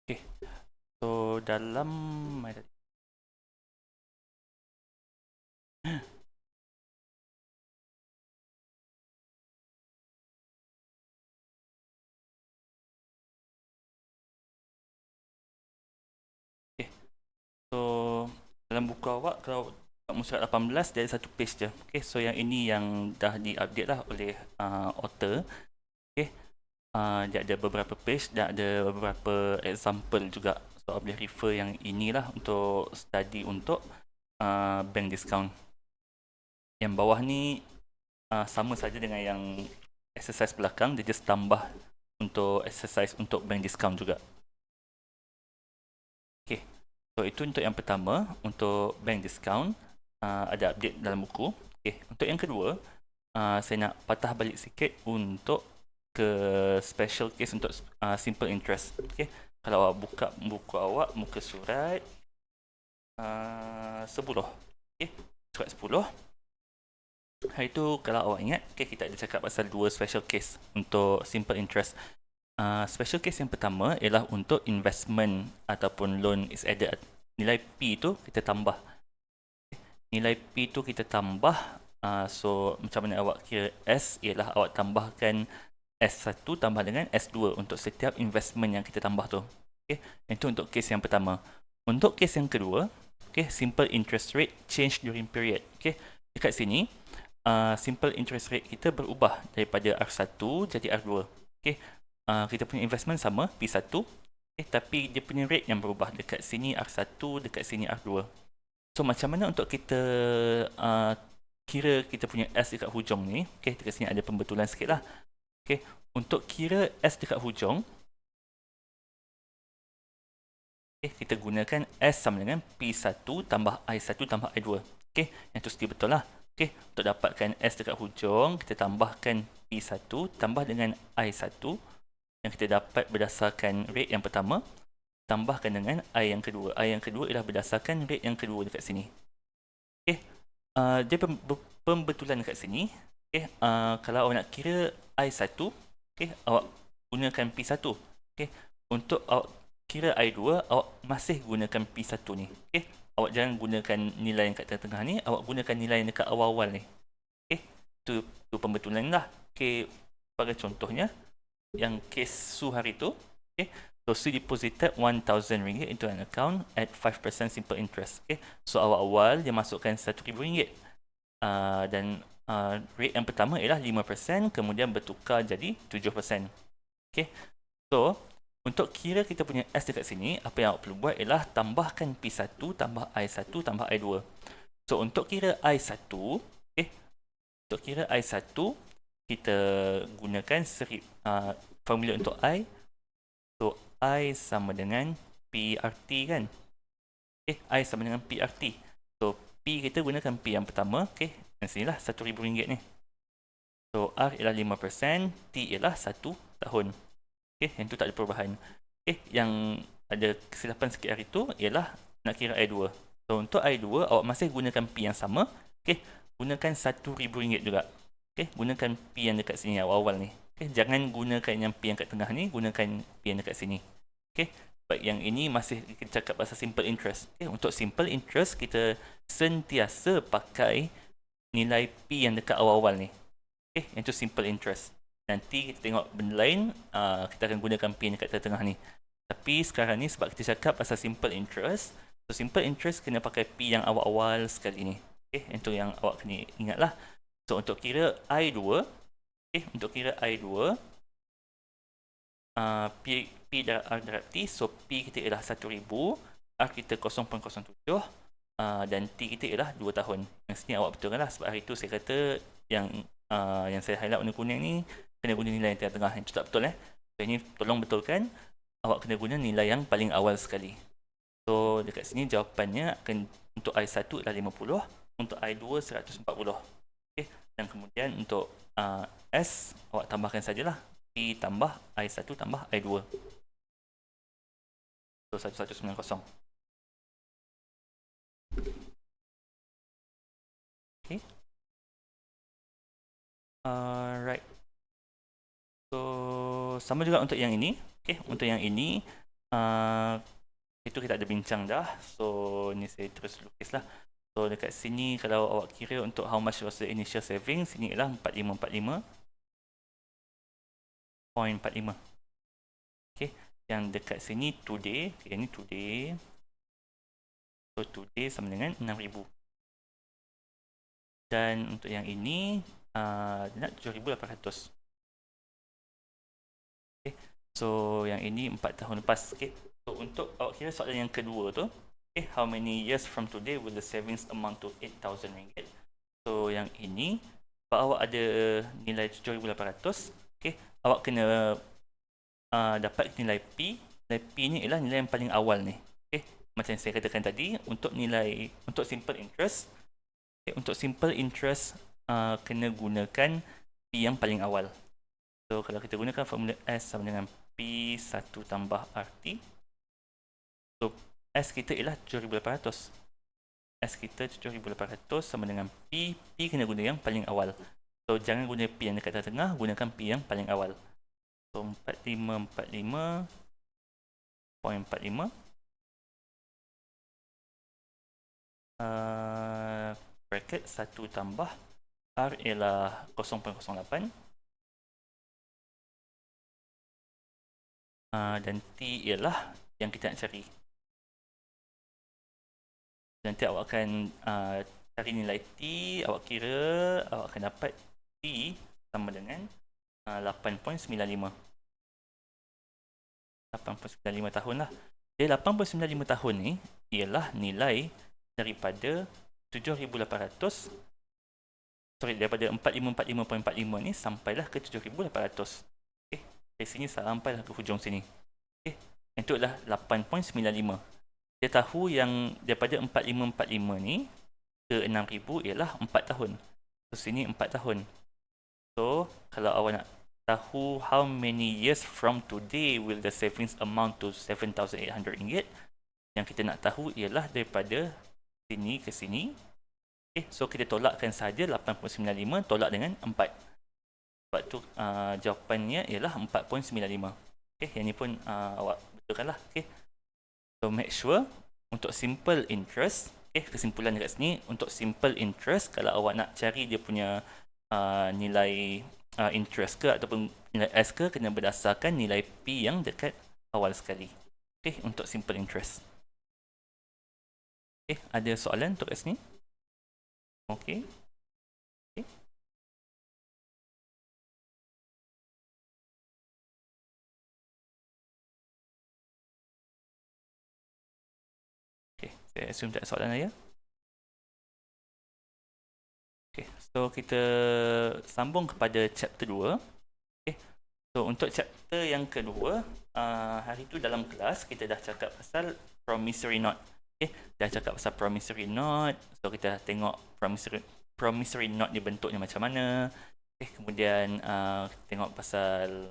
Okay, so dalam okay, so dalam buku awak kalau kat muka surat 18 dia ada satu page je. Okay, so yang ini yang dah di-update lah oleh author. Okay, dia ada beberapa page dan ada beberapa example juga. So boleh refer yang inilah untuk study untuk bank discount. Yang bawah ni sama saja dengan yang exercise belakang, dia just tambah untuk exercise untuk bank discount juga. Okay, so itu untuk yang pertama, untuk bank discount ada update dalam buku. Okay, untuk yang kedua, saya nak patah balik sikit untuk ke special case untuk simple interest. Okay, kalau awak buka buku awak, muka surat 10. Okay, surat 10. Hari tu kalau awak ingat, okay, kita ada cakap pasal dua special case untuk simple interest. Special case yang pertama ialah untuk investment ataupun loan is added. Nilai P tu kita tambah. Nilai P tu kita tambah. So macam mana awak kira S ialah awak tambahkan S1 tambah dengan S2 untuk setiap investment yang kita tambah tu. Okay. Itu untuk case yang pertama. Untuk case yang kedua, okay, simple interest rate change during period. Okay. Dekat sini, simple interest rate kita berubah daripada R1 jadi R2. Okay. Kita punya investment sama, P1. Okay, tapi dia punya rate yang berubah. Dekat sini R1, dekat sini R2. So macam mana untuk kita kira kita punya S dekat hujung ni. Okay, dekat sini ada pembetulan sikit lah. Okay, untuk kira S dekat hujung, okay, kita gunakan S sama dengan P1 tambah I1 tambah I2. Okay, yang tu mesti betul lah. Okay, untuk dapatkan S dekat hujung, kita tambahkan P1 tambah dengan I1 yang kita dapat berdasarkan rate yang pertama, tambahkan dengan I yang kedua. I yang kedua ialah berdasarkan rate yang kedua dekat sini. Okay, dia pembetulan dekat sini. Okay, kalau awak nak kira I1, okay, awak gunakan P1. Okay, untuk awak kira I2, awak masih gunakan P1 ni. Okay, awak jangan gunakan nilai yang kat tengah-tengah ni, awak gunakan nilai yang dekat awal-awal ni. Okay, tu pembetulan lah. Okay, sebagai contohnya, yang kes Su hari tu, okay, so Su deposited RM1,000 into an account at 5% simple interest. Okay, so awal-awal dia masukkan RM1,000 dan rate yang pertama ialah 5%, kemudian bertukar jadi 7%. Okay, so untuk kira kita punya S dekat sini, apa yang awak perlu buat ialah tambahkan P1 tambah I1 tambah I2. So untuk kira I1, okay, untuk kira I1, kita gunakan formula untuk I. So I sama dengan PRT kan. Okay, I sama dengan PRT. So P kita gunakan P yang pertama. Okay, yang sini lah RM1,000 ni. So R ialah 5%, T ialah 1 tahun. Okay, yang tu tak ada perubahan. Okay, yang ada kesilapan sikit hari tu ialah nak kira I2. So untuk I2, awak masih gunakan P yang sama. Okay, gunakan RM1,000 juga. Okay, gunakan P yang dekat sini awal-awal ni. Okay, jangan gunakan yang P yang kat tengah ni, gunakan P yang dekat sini. Okay, baik, yang ini masih kita cakap pasal simple interest. Okay, untuk simple interest, kita sentiasa pakai nilai P yang dekat awal-awal ni. Okay, yang tu simple interest. Nanti kita tengok benda lain, kita akan gunakan P yang dekat tengah ni. Tapi sekarang ni sebab kita cakap pasal simple interest, so simple interest kena pakai P yang awal-awal sekali ni. Okay, itu yang awak kena ingat lah. So untuk kira I2, okay, untuk kira I2, P darab R darab T, so P kita ialah 1,000, R kita 0.07, dan T kita ialah 2 tahun. Yang sini awak betulkan lah, sebab hari tu saya kata yang saya highlight warna kuning ni kena guna nilai yang tengah-tengah. Yang tu tak betul So ini tolong betulkan, awak kena guna nilai yang paling awal sekali. So dekat sini jawapannya akan untuk I1 adalah 50, untuk I2 140. Okay. Dan kemudian untuk S awak tambahkan sajalah P tambah I1 tambah I2. So 1190. Okay. Right. So sama juga untuk yang ini. Okay, untuk yang ini Itu kita ada bincang dah. So ni saya terus lukis lah. So dekat sini kalau awak kira untuk how much was the initial savings, sini ialah 4545.45. Okay, yang dekat sini today, yang ni today. So today sama dengan 6,000. Dan untuk yang ini nak 7,800. Okay. So yang ini 4 tahun lepas. Okay. So untuk awak kira soalan yang kedua tu, okay, how many years from today will the savings amount to 8,000 ringgit? So yang ini, kalau awak ada nilai 7,800, okay, awak kena dapat nilai P. Nilai P ni ialah nilai yang paling awal ni. Okay. Macam yang saya katakan tadi, untuk simple interest, okay, untuk simple interest kena gunakan P yang paling awal. So kalau kita gunakan formula S sama dengan P1 tambah RT. So S kita ialah 7,800. S kita 7,800 sama dengan P. P kena guna yang paling awal. So jangan guna P yang dekat tengah, gunakan P yang paling awal. So 4545.45 bracket 1 tambah R ialah 0.08 dan T ialah yang kita nak cari. Nanti awak akan cari nilai T, awak kira awak akan dapat T sama dengan 8.95 tahun lah. Jadi 8.95 tahun ni ialah nilai daripada 7,800, daripada 4545.45 ni sampailah ke 7,800. Okay. Dari sini sampailah ke hujung sini. Okay. Itu adalah 8.95. Dia tahu yang daripada 4545 ni ke 6,000 ialah 4 tahun. So sini 4 tahun. So kalau awak nak tahu how many years from today will the savings amount to 7,800 ringgit, yang kita nak tahu ialah daripada sini ke sini. Okay, so kita tolakkan saja 8.95 tolak dengan 4. Sebab tu jawapannya ialah 4.95. Okay, yang ni pun awak betulkan lah. Okay. So make sure untuk simple interest, okay, kesimpulan dekat sini, untuk simple interest, kalau awak nak cari dia punya nilai interest ke ataupun nilai S ke, kena berdasarkan nilai P yang dekat awal sekali. Okay, untuk simple interest. Okay, ada soalan untuk kat sini? Okay. Saya assume tak ada soalan lagi. Okay, so kita sambung kepada chapter 2. Okay. So untuk chapter yang kedua, hari tu dalam kelas kita dah cakap pasal promissory note. Okay, dah cakap pasal promissory note. So kita tengok promissory note ni bentuknya macam mana. Okay, kemudian tengok pasal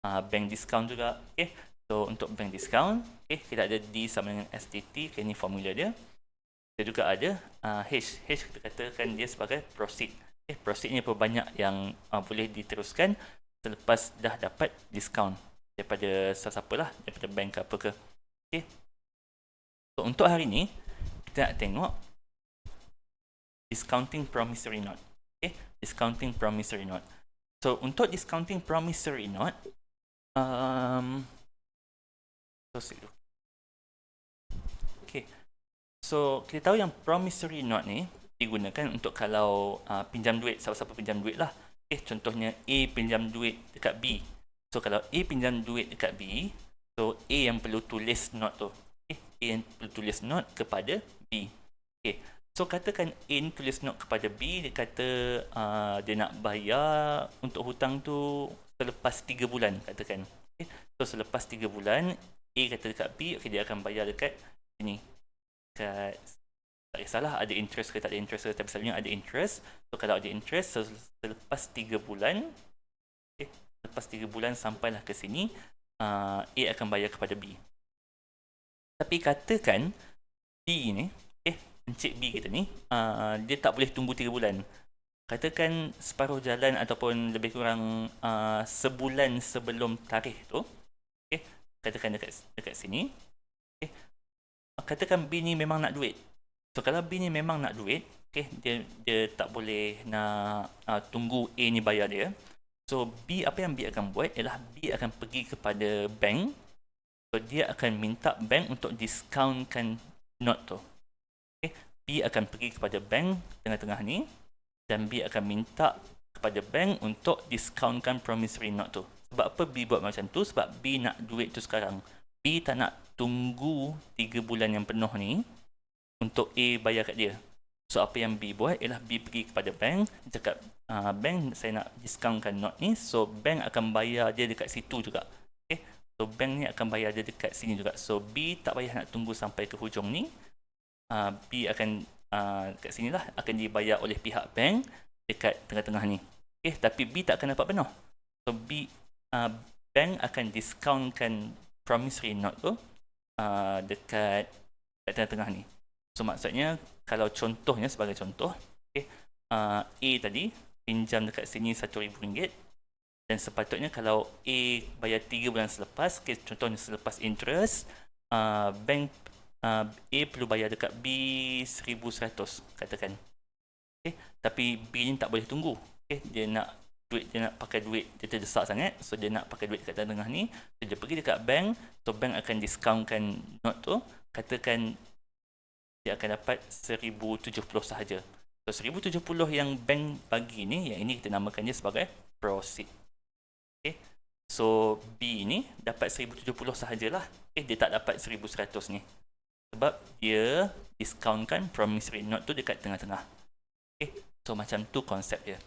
bank discount juga. Okay. So untuk bank discount, okay, kita ada D sama dengan STT, okay, ini formula dia. Kita juga ada H. H kita katakan dia sebagai proceed. Okay, proceed ni banyak yang boleh diteruskan selepas dah dapat discount daripada siapa lah, daripada bank ke apa ke. Okay. So untuk hari ni kita nak tengok discounting promissory note. Okay, discounting promissory note. So untuk discounting promissory note, so kita tahu yang promissory note ni digunakan untuk kalau pinjam duit, siapa-siapa pinjam duit lah. Contohnya A pinjam duit dekat B. So kalau A pinjam duit dekat B, so A yang perlu tulis note tu. A yang perlu tulis note kepada B. So katakan A ni tulis note kepada B, dia kata dia nak bayar untuk hutang tu selepas 3 bulan katakan. So selepas 3 bulan A kata dekat B, dia akan bayar dekat sini. Tak kisahlah ada interest ke tak ada interest ke, tapi selalunya ada interest. So kalau ada interest, selepas 3 bulan, lepas 3 bulan sampailah ke sini, A akan bayar kepada B. Tapi katakan B ni, Encik B kita ni, dia tak boleh tunggu 3 bulan. Katakan separuh jalan ataupun lebih kurang sebulan sebelum tarikh tu, katakan dekat sini. Okay. Katakan B ni memang nak duit. So kalau B ni memang nak duit, okay, dia tak boleh nak tunggu A ni bayar dia. So B, apa yang B akan buat ialah B akan pergi kepada bank. So dia akan minta bank untuk discountkan note tu. Okay. B akan pergi kepada bank tengah-tengah ni dan B akan minta kepada bank untuk discountkan promissory note tu. Sebab apa B buat macam tu? Sebab B nak duit tu sekarang. B tak nak tunggu 3 bulan yang penuh ni untuk A bayar kat dia. So apa yang B buat ialah B pergi kepada bank, cakap bank saya nak discountkan note ni, so bank akan bayar dia dekat situ juga. Okay? So bank ni akan bayar dia dekat sini juga. So B tak payah nak tunggu sampai ke hujung ni. B akan kat sinilah akan dibayar oleh pihak bank dekat tengah-tengah ni. Okay? Tapi B tak akan dapat penuh. So bank akan discountkan promissory note tu dekat tengah-tengah ni. So maksudnya kalau contohnya sebagai contoh, okay, A tadi pinjam dekat sini RM1,000 dan sepatutnya kalau A bayar 3 bulan selepas, okay, contohnya selepas interest, bank A perlu bayar dekat B 1,100 katakan. Okay, tapi B ni tak boleh tunggu. Okay, dia nak pakai duit, dia terdesak sangat, so dia nak pakai duit dekat tengah ni, so dia pergi dekat bank, so bank akan discountkan note tu, katakan dia akan dapat 1,070 sahaja. So 1,070 yang bank bagi ni, yang ini kita namakan dia sebagai proceed. Okay. So B ni dapat 1,070 sahajalah. Okay, dia tak dapat 1,100 ni. Sebab dia discountkan promissory note tu dekat tengah-tengah. Okay. So macam tu konsep dia.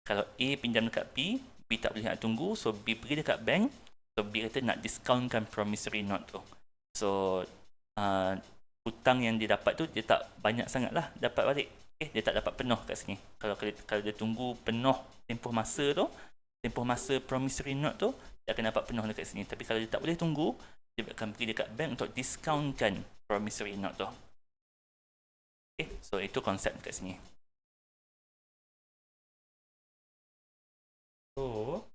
Kalau A pinjam dekat B, B tak boleh nak tunggu, so B pergi dekat bank, so B kata nak discountkan promissory note tu. So hutang yang dia dapat tu dia tak banyak sangat lah dapat balik. Okay, dia tak dapat penuh kat sini. Kalau dia tunggu penuh tempoh masa tu, tempoh masa promissory note tu, dia akan dapat penuh dekat sini. Tapi kalau dia tak boleh tunggu, dia akan pergi dekat bank untuk discountkan promissory note tu. Okay, so itu konsep dekat sini. So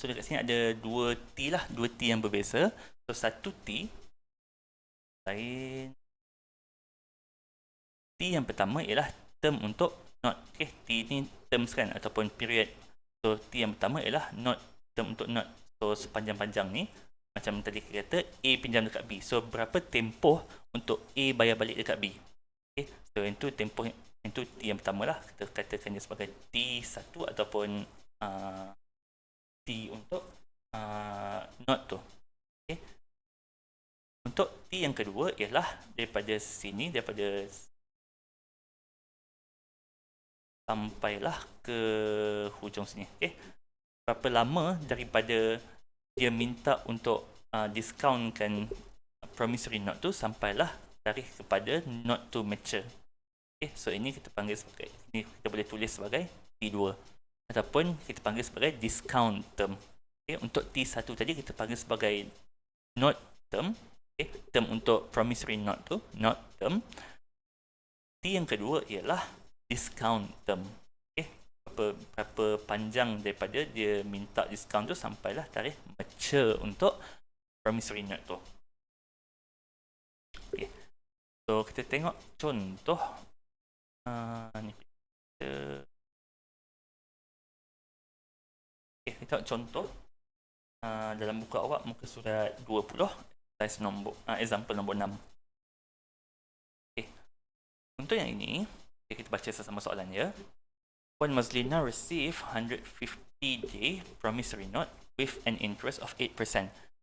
dekat sini ada 2 T lah, 2 T yang berbeza. So 1 T lain. T yang pertama ialah term untuk note. Okay, T ni terms kan ataupun period. So T yang pertama ialah note, term untuk note. So sepanjang-panjang ni macam tadi kita kata A pinjam dekat B. So berapa tempoh untuk A bayar balik dekat B. Okay, so itu tempoh, itu T yang pertama lah. Kita katakan dia sebagai T1 ataupun T untuk note tu. Okay. Untuk T yang kedua ialah daripada sini, daripada sampailah ke hujung sini. Okay. Berapa lama daripada dia minta untuk discountkan promissory note tu sampailah tarikh kepada note to mature. Okay. So ini kita panggil sebagai, ini kita boleh tulis sebagai T2 ataupun kita panggil sebagai discount term. Okay. Untuk T1 tadi kita panggil sebagai note term. Okay. Term untuk promissory note tu, note term. T yang kedua ialah discount term. Okay. Berapa panjang daripada dia minta discount tu sampailah tarikh mature untuk promissory note tu. Okay. So kita tengok contoh ni kita tengok contoh dalam buku awak muka surat 20 exercise nombor example nombor 6. Okay. Untuk yang ini kita baca sama-sama soalan ya. Puan Mazlina receive 150-day promissory note with an interest of 8%.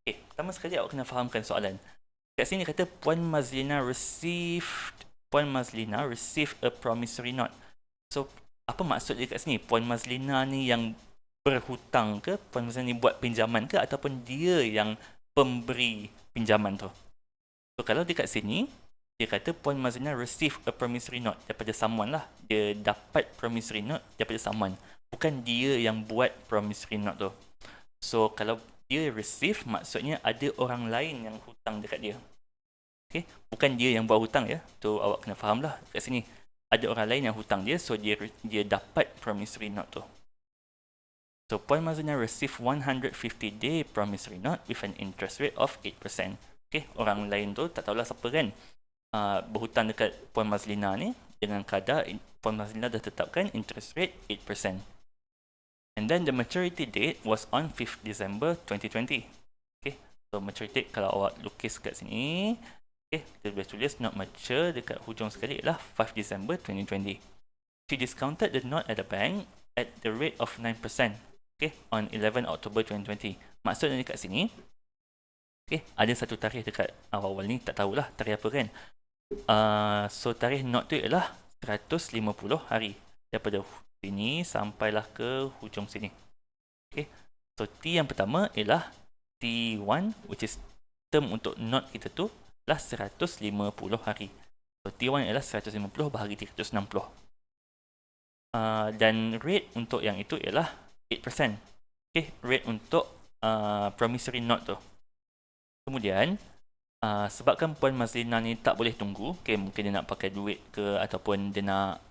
Okay, pertama sekali awak kena fahamkan soalan. Kat sini kata Puan Mazlina received a promissory note. So apa maksud dia kat sini? Puan Mazlina ni yang berhutang ke? Puan Mazlina ni buat pinjaman ke? Ataupun dia yang pemberi pinjaman tu? So kalau dia kat sini, dia kata Puan Mazlina receive a promissory note daripada someone lah. Dia dapat promissory note daripada someone. Bukan dia yang buat promissory note tu. So kalau dia receive, maksudnya ada orang lain yang hutang dekat dia. Okay? Bukan dia yang buat hutang ya. Tu awak kena faham lah kat sini. Ada orang lain yang hutang dia, so dia dapat promissory note tu. So Puan Mazlina receive 150-day promissory note with an interest rate of 8%. Okay, orang lain tu tak tahulah siapa kan. Berhutang dekat Puan Mazlina ni dengan kadar Puan Mazlina dah tetapkan interest rate 8%. And then the maturity date was on 5th December 2020. Okay, so maturity date kalau awak lukis kat sini, okay, kita boleh tulis not mature dekat hujung sekali ialah 5 December 2020. She discounted the note at the bank at the rate of 9%. Okay, on 11 October 2020. Maksudnya dekat sini, okay, ada satu tarikh dekat awal-awal ni, tak tahulah tarikh apa kan. So tarikh note tu ialah 150 hari daripada sini sampailah ke hujung sini. Okay, so T yang pertama ialah T1, which is term untuk note kita tu lah 150 hari. So T1 ialah 150 bahagi 360. Dan rate untuk yang itu ialah 8%. Okay, rate untuk promissory note tu. Kemudian sebabkan Puan Mazlina ni tak boleh tunggu, okay, mungkin dia nak pakai duit ke ataupun dia nak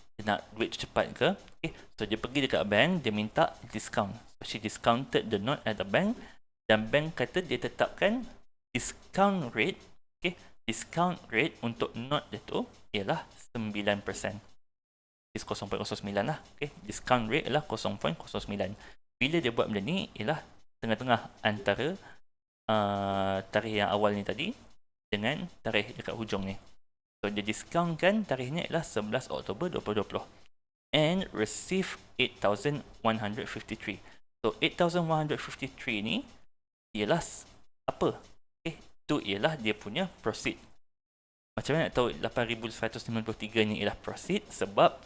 duit cepat ke, okay, so dia pergi dekat bank, dia minta discount. So she discounted the note at the bank dan bank kata dia tetapkan discount rate, okay, discount rate untuk note dia tu ialah 9%. Is 0.09 lah, okay, discount rate ialah 0.09. Bila dia buat benda ni ialah tengah-tengah antara tarikh yang awal ni tadi dengan tarikh dekat hujung ni. So dia discountkan tarikhnya ialah 11 Oktober 2020 and receive 8,153. So 8,153 ni ialah apa? Okay, tu ialah dia punya proceed. Macam mana nak tahu 8,153 ni ialah proceed? Sebab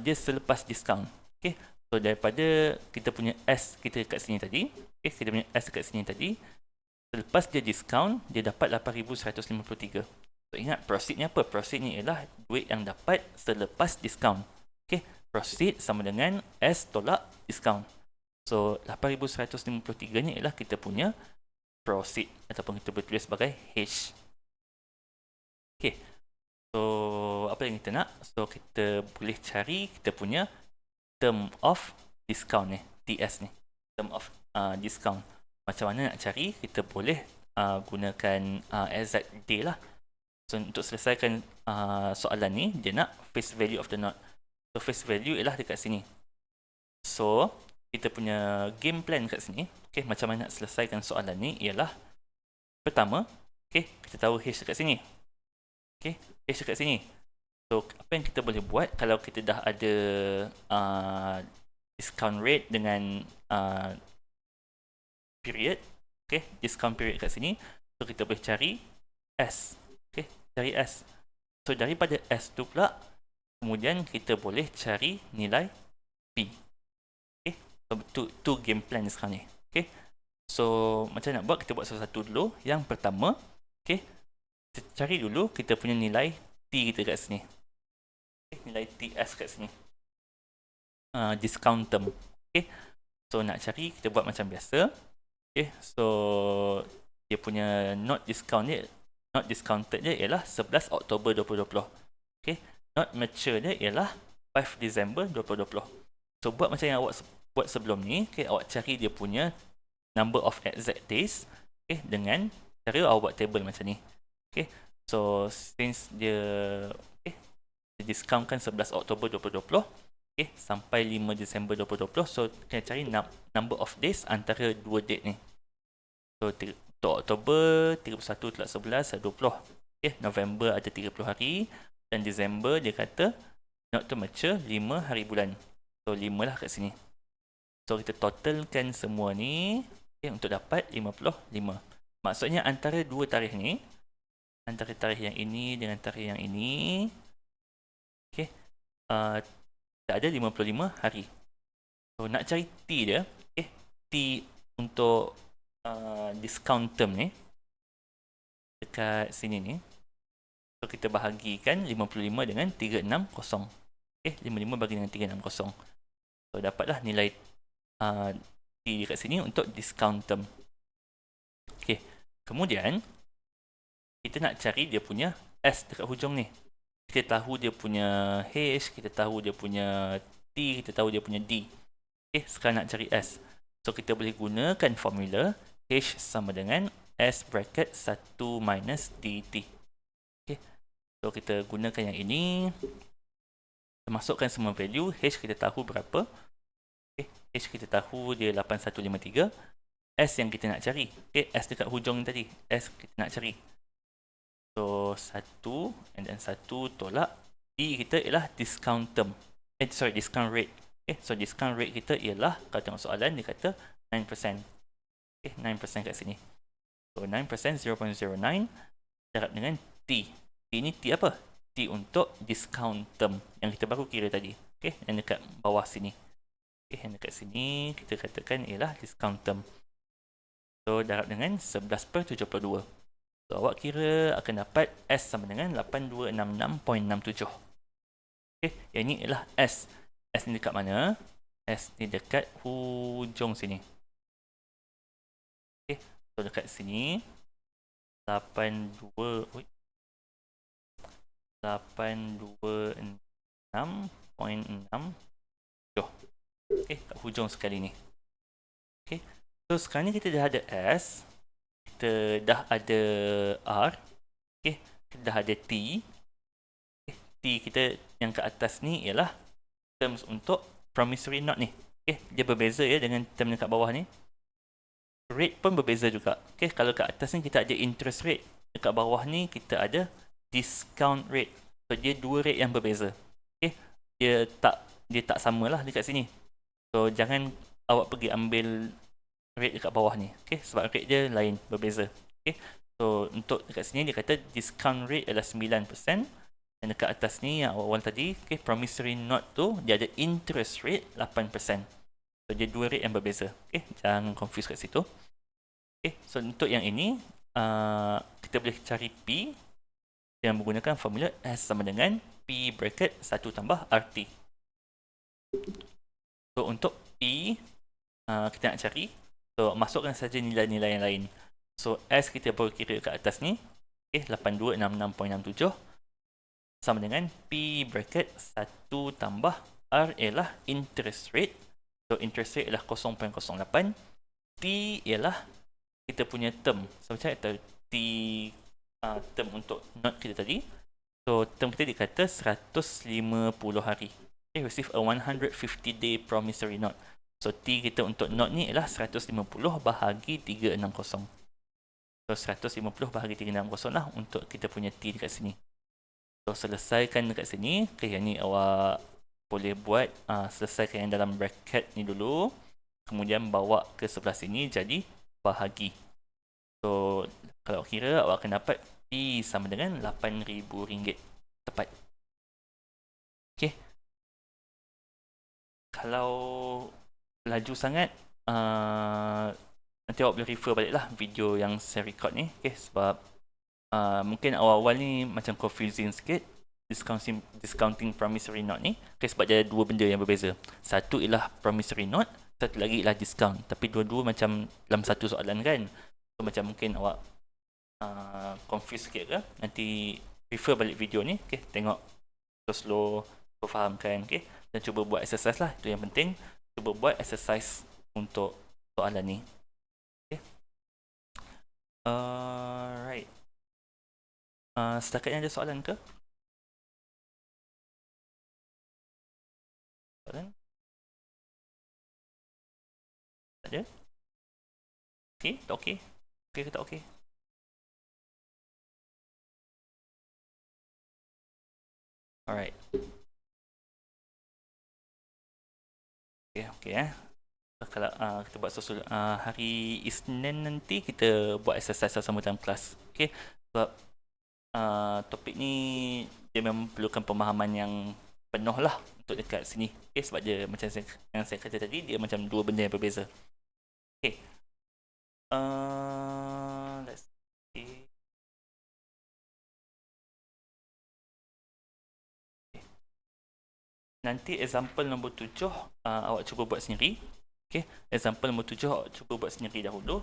dia selepas discount. Okay, so daripada kita punya S kita kat sini tadi, okay, kita punya S kat sini tadi, selepas dia discount, dia dapat 8,153. So ingat, proceed ni apa? Proceed ni ialah duit yang dapat selepas discount. Okay, proceed sama dengan S tolak discount. So 8,153 ni ialah kita punya proceed ataupun kita boleh tulis sebagai H. Okay, so apa yang kita nak? So kita boleh cari kita punya term of discount ni, TS ni, term of discount. Macam mana nak cari? Kita boleh gunakan exact day lah. So untuk selesaikan soalan ni, dia nak face value of the note. So face value ialah dekat sini. So kita punya game plan kat sini, okay, macam mana nak selesaikan soalan ni ialah pertama, okay, kita tahu H dekat sini. Okay, H dekat sini. So apa yang kita boleh buat kalau kita dah ada discount rate dengan period, okay, discount period kat sini. So kita boleh cari S, okay, cari S. So daripada S tu pula, kemudian kita boleh cari nilai P. Okay, so tu game plan sekarang ni. Okay, so macam nak buat, kita buat satu-satu dulu. Yang pertama, okay, kita cari dulu kita punya nilai T kita kat sini. Okay, nilai TS kat sini, discount term. Okay, so nak cari, kita buat macam biasa. Okay, so dia punya not discounted dia ialah 11 Oktober 2020. Okay, not mature dia ialah 5 December 2020. So buat macam yang awak buat sebelum ni. Okay, awak cari dia punya number of exact days, okay, dengan cara awak buat table macam ni. Okay, so since dia discount kan 11 Oktober 2020, okay, sampai 5 Disember 2020, so kena cari number of days antara dua date ni. So untuk Oktober 31 + 11 20, okay, November ada 30 hari, dan Disember dia kata not to mature 5 hari bulan. So 5 lah kat sini. So kita totalkan semua ni, okay, untuk dapat 55. Maksudnya antara dua tarikh ni, antara tarikh yang ini dengan tarikh yang ini, okay, tak ada 55 hari. So nak cari T dia, okay, T untuk discount term ni dekat sini ni. So kita bahagikan 55 dengan 360. Okay, 55 bagi dengan 360. So dapatlah nilai T dekat sini untuk discount term. Okay, kemudian kita nak cari dia punya S dekat hujung ni. Kita tahu dia punya H, kita tahu dia punya T, kita tahu dia punya D. Okay, sekarang nak cari S. So, kita boleh gunakan formula H sama dengan S bracket 1 minus dt. Okay, so kita gunakan yang ini. Kita masukkan semua value. H kita tahu berapa. Okay, H kita tahu dia 8153. S yang kita nak cari. Okay, S dekat hujung tadi. S kita nak cari. So, 1 and then 1 tolak. D kita ialah discount term. Discount rate. Okay, so discount rate kita ialah, kalau tengok soalan, dia kata 9%. Okay, 9% kat sini. So, 9%, 0.09 darab dengan T. T ni T apa? T untuk discount term yang kita baru kira tadi. Okay, yang dekat bawah sini. Okay, yang dekat sini kita katakan ialah discount term. So, darab dengan 11/72. So, awak kira akan dapat S sama dengan 8266.67. Okay, yang ini ialah S. S ni dekat mana? S ni dekat hujung sini. Okay, so dekat sini 826.67. Okay, kat hujung sekali ni. Okay, so sekarang ni kita dah ada S, kita dah ada R, okay, kita dah ada T. Okay, T kita yang kat atas ni ialah terms untuk promissory note ni. Okay, dia berbeza ya dengan term dekat bawah ni. Rate pun berbeza juga. Okay, kalau kat atas ni kita ada interest rate, dekat bawah ni kita ada discount rate. So, dia dua rate yang berbeza. Okay, dia tak samalah dekat sini. So, jangan awak pergi ambil rate dekat bawah ni. Okay, sebab rate dia lain, berbeza. Okay, so untuk dekat sini dia kata discount rate adalah 9%. Dan dekat atas ni yang awal tadi, okay, promissory note tu dia ada interest rate 8%. So, dia dua rate yang berbeza. Okay, jangan confuse kat situ. Okay, so untuk yang ini, kita boleh cari P dengan menggunakan formula S sama dengan P bracket 1 tambah RT. So, untuk P, kita nak cari. So, masukkan saja nilai-nilai yang lain. So, S kita baru kira kat atas ni. Okay, 8266.67. Sama dengan P bracket 1 tambah R ialah interest rate. So, interest rate ialah 0.08. T ialah kita punya term. So, macam mana T term untuk note kita tadi. So, term kita dikata 150 hari. Okay, receive a 150-day promissory note. So, T kita untuk note ni ialah 150 bahagi 360. So, 150 bahagi 360 lah untuk kita punya T dekat sini. So, selesaikan dekat sini. Okay, yang ni awak boleh buat. Selesaikan yang dalam bracket ni dulu. Kemudian bawa ke sebelah sini jadi bahagi. So, kalau kira awak akan dapat P sama dengan RM8,000. Tepat. Okay. Kalau laju sangat, nanti awak boleh refer balik lah video yang saya record ni. Okay, sebab mungkin awal-awal ni macam confusing sikit. Discounting promissory note ni. Okay, sebab dia ada dua benda yang berbeza. Satu ialah promissory note, satu lagi ialah discount. Tapi dua-dua macam dalam satu soalan kan. So, macam mungkin awak confuse sikit ke. Nanti refer balik video ni. Okay, tengok slow fahamkan. Okay, dan cuba buat exercise lah. Itu yang penting. Cuba buat exercise untuk soalan ni. Okay. Right. Setakat ni ada soalan ke? Soalan? Tak ada? Okay, tak okay? Okay ke tak okay? Alright. Okay. Kalau kita buat susul hari Isnin nanti kita buat exercise sama dalam kelas. Okay. Sebab topik ni dia memang perlukan pemahaman yang penuh lah untuk dekat sini. Okay, sebab dia macam yang saya kata tadi, dia macam dua benda yang berbeza. Okay. Let's see. Okay. Nanti example nombor 7 awak cuba buat sendiri. Okay, example nombor 7 awak cuba buat sendiri dahulu.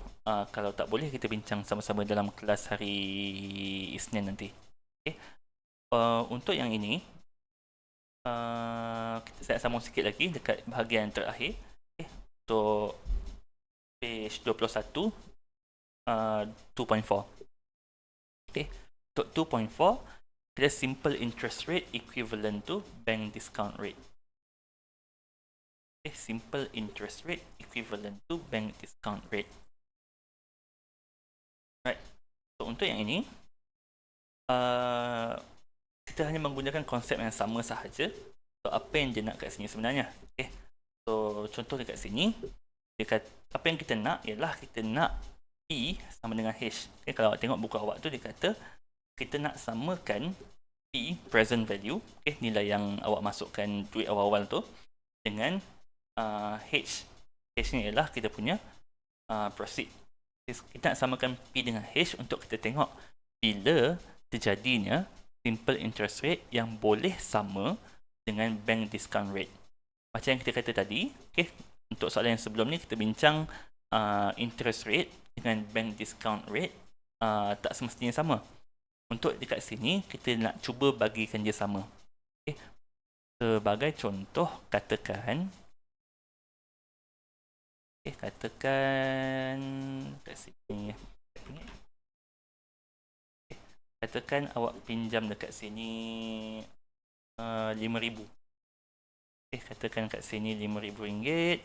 Kalau tak boleh, kita bincang sama-sama dalam kelas hari Isnin nanti. Okay. Untuk yang ini, saya sambung sikit lagi dekat bahagian terakhir. Okay. untuk page 21, 2.4. Okay. Untuk 2.4, kita simple interest rate equivalent to bank discount rate. Okay. Simple interest rate equivalent to bank discount rate. Right. So, untuk yang ini, kita hanya menggunakan konsep yang sama sahaja. So, apa yang dia nak kat sini sebenarnya? Okay. So, contoh dekat sini, apa yang kita nak ialah kita nak P sama dengan H. Okay, kalau awak tengok buku awak tu, dia kata kita nak samakan P, present value, okay, nilai yang awak masukkan duit awal-awal tu, dengan H. H ni ialah kita punya proceed. Kita nak samakan P dengan H untuk kita tengok bila terjadinya simple interest rate yang boleh sama dengan bank discount rate. Macam yang kita kata tadi, okay, untuk soalan yang sebelum ni kita bincang interest rate dengan bank discount rate tak semestinya sama. Untuk dekat sini kita nak cuba bagikan dia sama. Okay. Sebagai contoh, katakan kat sini, katakan awak pinjam dekat sini 5,000. Katakan kat sini RM5,000.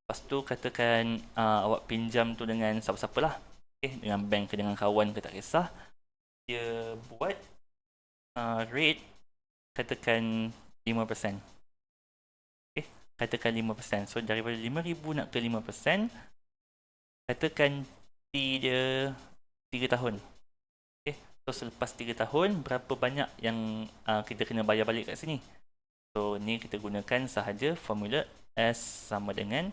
Lepas tu katakan awak pinjam tu dengan siapa-siapa lah. Dengan bank ke dengan kawan ke tak kisah. Dia buat rate katakan 5%. Katakan 5%. So daripada 5,000 nak ke 5%, katakan T dia 3 tahun. So selepas 3 tahun, berapa banyak yang kita kena bayar balik kat sini? So ni kita gunakan sahaja formula S sama dengan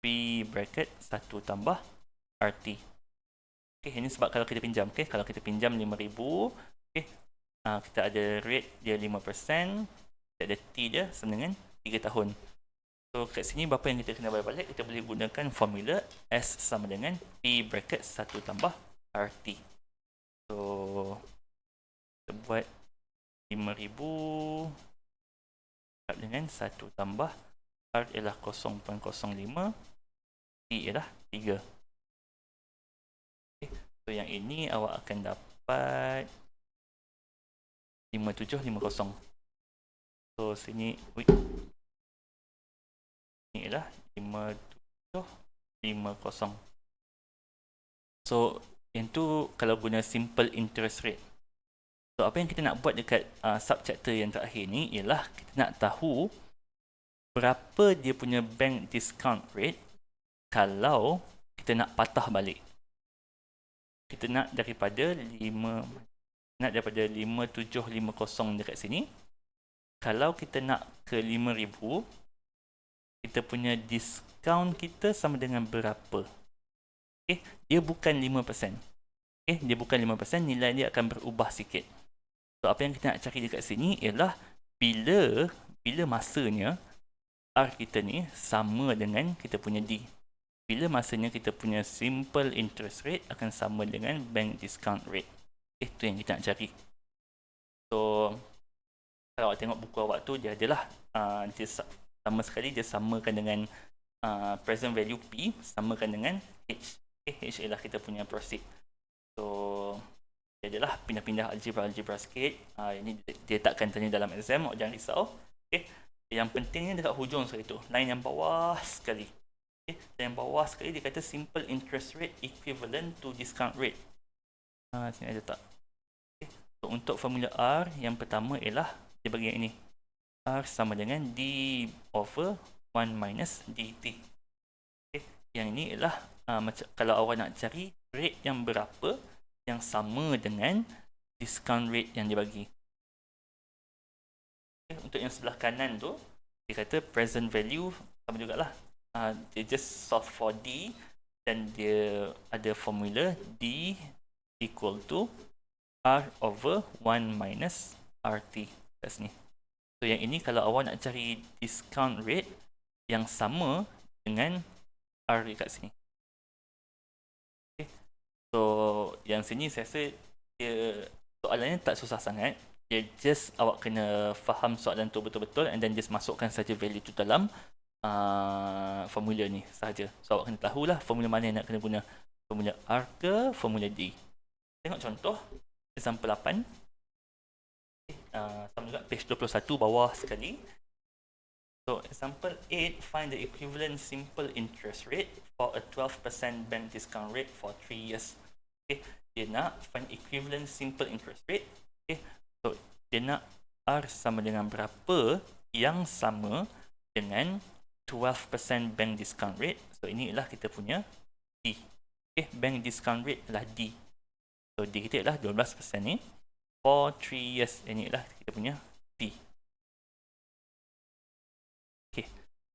P bracket 1 tambah RT. Ini sebab kalau kita pinjam, kalau kita pinjam 5,000, kita ada rate dia 5%, kita ada T dia sama dengan 3 tahun. So kat sini berapa yang kita kena bayar balik? Kita boleh gunakan formula S sama dengan P bracket 1 tambah RT. So kita buat 5,000 dengan 1 tambah R ialah 0.05, T ialah 3. So yang ini awak akan dapat 5750. So sini ini ialah 5750. So yang tu kalau guna simple interest rate. So apa yang kita nak buat dekat subchapter yang terakhir ni ialah kita nak tahu berapa dia punya bank discount rate kalau kita nak patah balik. Kita nak daripada 5750 dekat sini. Kalau kita nak ke 5,000, kita punya diskaun kita sama dengan berapa? Dia bukan 5%. Dia bukan 5%, nilai dia akan berubah sikit. So apa yang kita nak cari dekat sini ialah bila masanya R kita ni sama dengan kita punya D. Bila masanya kita punya simple interest rate akan sama dengan bank discount rate. Itu yang kita nak cari. So kalau awak tengok buku awak tu, dia adalah dia sama sekali dia samakan dengan present value P samakan dengan H. H ialah kita punya proceed. So dia adalah pindah-pindah algebra sikit. Ini dia takkan tanya dalam exam, awak jangan risau. Yang pentingnya dekat hujung sekali tu, line yang bawah sekali. Yang bawah sekali dia kata simple interest rate equivalent to discount rate. Sini ada tak? So, untuk formula R, yang pertama ialah dia bagi yang ini. R sama dengan D over 1 minus dt. Yang ini ialah kalau awak nak cari rate yang berapa yang sama dengan discount rate yang dia bagi. Untuk yang sebelah kanan tu, dia kata present value sama jugalah. Dia just solve for D dan dia ada formula D equal to R over 1 minus RT kat sini. So yang ini kalau awak nak cari discount rate yang sama dengan R kat sini. So yang sini saya rasa soalannya tak susah sangat. Dia just awak kena faham soalan tu betul-betul and then just masukkan saja value tu dalam. formula ni sahaja. So awak kena tahulah formula mana yang nak kena guna. Formula R ke formula D. Tengok contoh example 8. Sama juga page 21 bawah sekali. So example 8, find the equivalent simple interest rate for a 12% bank discount rate for 3 years. Okay, dia nak find equivalent simple interest rate. Okay, so dia nak R sama dengan berapa yang sama dengan 12% bank discount rate. So ini ialah kita punya D. Okay, bank discount rate adalah D. So D kita ialah 12% ni for 3 years. Ini ialah kita punya D. Okay,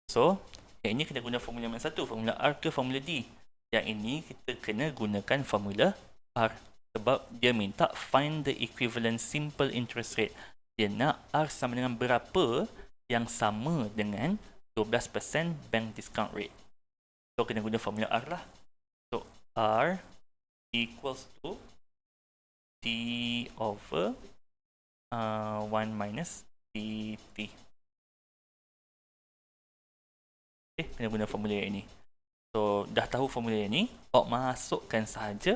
so yang ini kita guna formula yang satu, formula R ke formula D. Yang ini kita kena gunakan formula R sebab dia minta find the equivalent simple interest rate. Dia nak R sama dengan berapa yang sama dengan 12% bank discount rate. So kena guna formula R lah. So R equals to D over 1 minus dt. Okay, kena guna formula yang ini. So dah tahu formula yang ini, awak masukkan sahaja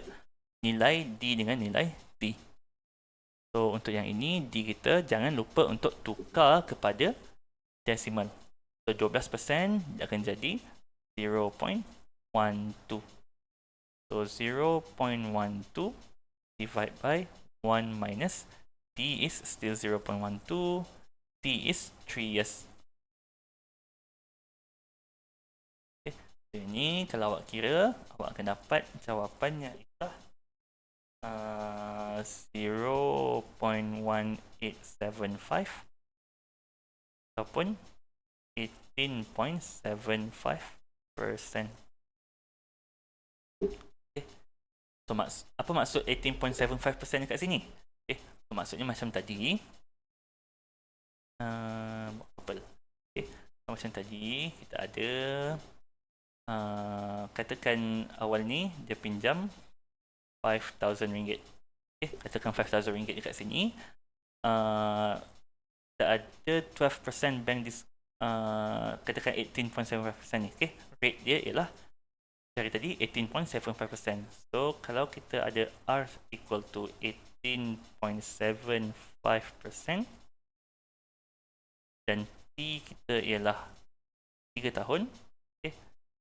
nilai D dengan nilai D. So untuk yang ini, D kita jangan lupa untuk tukar kepada desimal. So 12% akan jadi 0.12. So 0.12 divided by 1 minus D is still 0.12. D is 3 years. Okay. So ini kalau awak kira, awak akan dapat jawapannya ialah 0.1875 ataupun 18.75%. Okay. So apa maksud 18.75% dekat sini? Okay. So maksudnya macam tadi. Okay. So, macam tadi kita ada katakan awal ni dia pinjam RM5,000. Okay. Katakan RM5,000 dekat sini. Kita ada 12% bank katakan 18.75% ni. Okay. Rate dia ialah dari tadi 18.75%. So kalau kita ada R equal to 18.75% dan T kita ialah 3 tahun. Okay.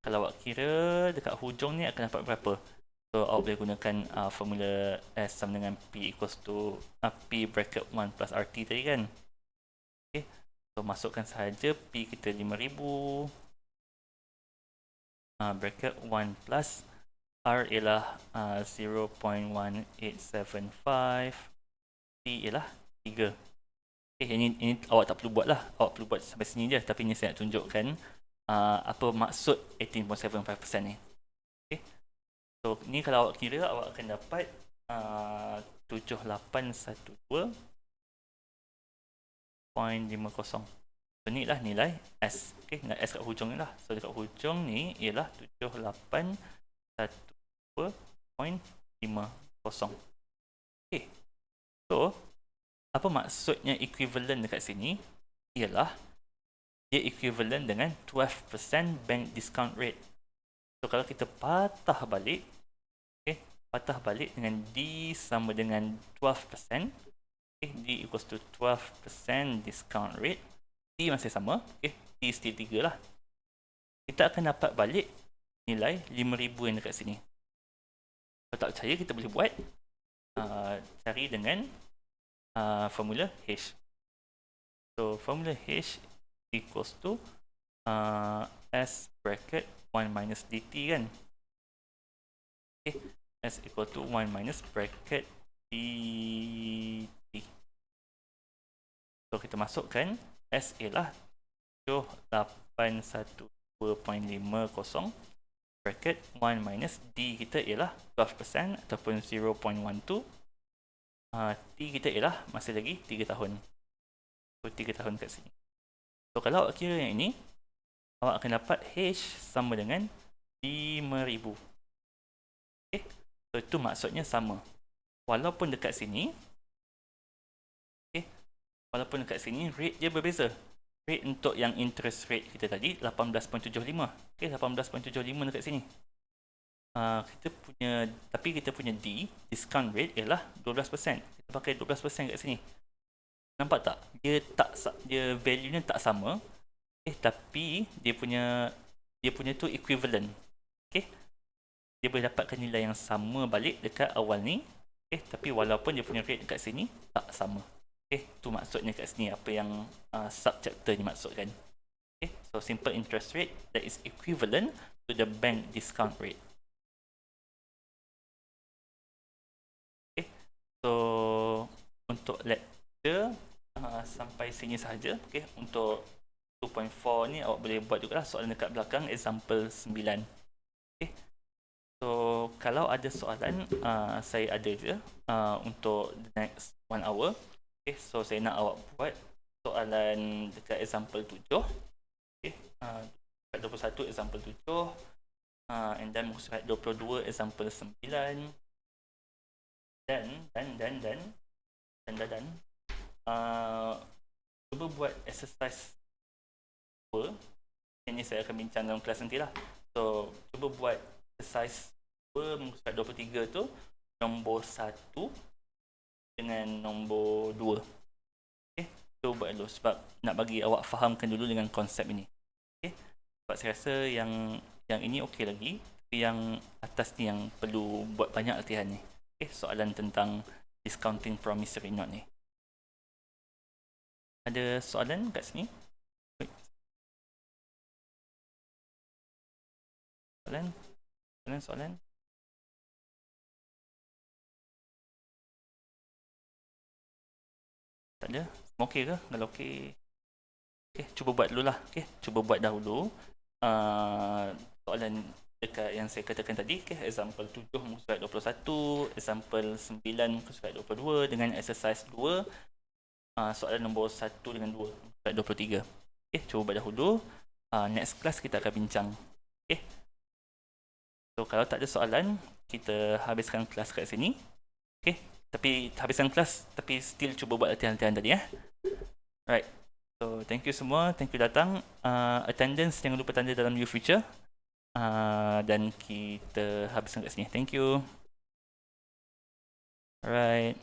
Kalau awak kira dekat hujung ni akan dapat berapa? So awak boleh gunakan formula S sama dengan P equals to P bracket 1 plus RT tadi kan. Okay. So masukkan sahaja P kita 5,000. Bracket 1 plus R ialah 0.1875. T ialah 3. Okay, ini awak tak perlu buat lah. Awak perlu buat sampai sini je. Tapi ini saya nak tunjukkan apa maksud 18.75% ni. Okay. So ni kalau awak kira, awak akan dapat 7812.50. So ni lah nilai S. Okay, nilai S kat hujung ni lah. So dekat hujung ni ialah 7812.50. Okay. So apa maksudnya equivalent dekat sini? Ialah dia equivalent dengan 12% bank discount rate. So kalau kita patah balik, okay, patah balik dengan D sama dengan 12%. Okay, D equals to 12% discount rate. T masih sama. Okay, T still 3 lah. Kita akan dapat balik nilai 5,000 yang dekat sini. Kalau tak percaya, kita boleh buat. Cari dengan formula H. So formula H equals to S bracket 1 minus dt kan. Okay. S equal to 1 minus bracket dt. So kita masukkan S ialah 7812.50 bracket 1 minus D kita ialah 12% ataupun 0.12. T kita ialah masih lagi 3 tahun. So 3 tahun kat sini. So kalau awak kira yang ini, awak akan dapat H sama dengan 5,000. Okay. So itu maksudnya sama. Walaupun dekat sini, okay, walaupun dekat sini rate dia berbeza. rate untuk yang interest rate kita tadi 18.75. Okey, 18.75 dekat sini. Kita punya discount rate ialah 12%. Kita pakai 12% kat sini. Nampak tak? Dia value-nya tak sama. Tapi dia punya tu equivalent. Okey. Dia boleh dapatkan nilai yang sama balik dekat awal ni. Tapi walaupun dia punya rate dekat sini tak sama. Tu maksudnya kat sini apa yang subchapter ni maksudkan. So simple interest rate that is equivalent to the bank discount rate. So untuk lecture sampai sini sahaja. Untuk 2.4 ni awak boleh buat juga lah soalan dekat belakang example 9. So kalau ada soalan saya ada je untuk the next 1 hour. So saya nak awak buat soalan dekat example 7. 21 example 7, and then muka surat 22 example 9, dan cuba buat exercise 2. Ini saya akan bincang dalam kelas nanti lah. So cuba buat exercise 2 muka surat 23 tu, nombor 1 dengan nombor 2. Cuba buat dulu sebab nak bagi awak fahamkan dulu dengan konsep ini. Sebab saya rasa yang ini okey lagi, tapi yang atas ni yang perlu buat banyak latihan ni. Soalan tentang discounting promissory note ni. Ada soalan kat sini? Soalan? Tak ada? Okey ke? Kalau okey, cuba buat dulu lah. Cuba buat dahulu soalan dekat yang saya katakan tadi. Example 7 muka surat 21, example 9 muka surat 22 dengan exercise 2, soalan nombor 1 dengan 2 muka surat 23. Cuba buat dahulu. Next class kita akan bincang. So kalau tak ada soalan, kita habiskan kelas kat sini. Tapi habiskan kelas, tapi still cuba buat latihan-latihan tadi. Right. So thank you semua, thank you datang. Attendance jangan lupa tanda dalam your future. Dan kita habiskan kat sini. Thank you. Alright.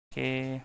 Okay.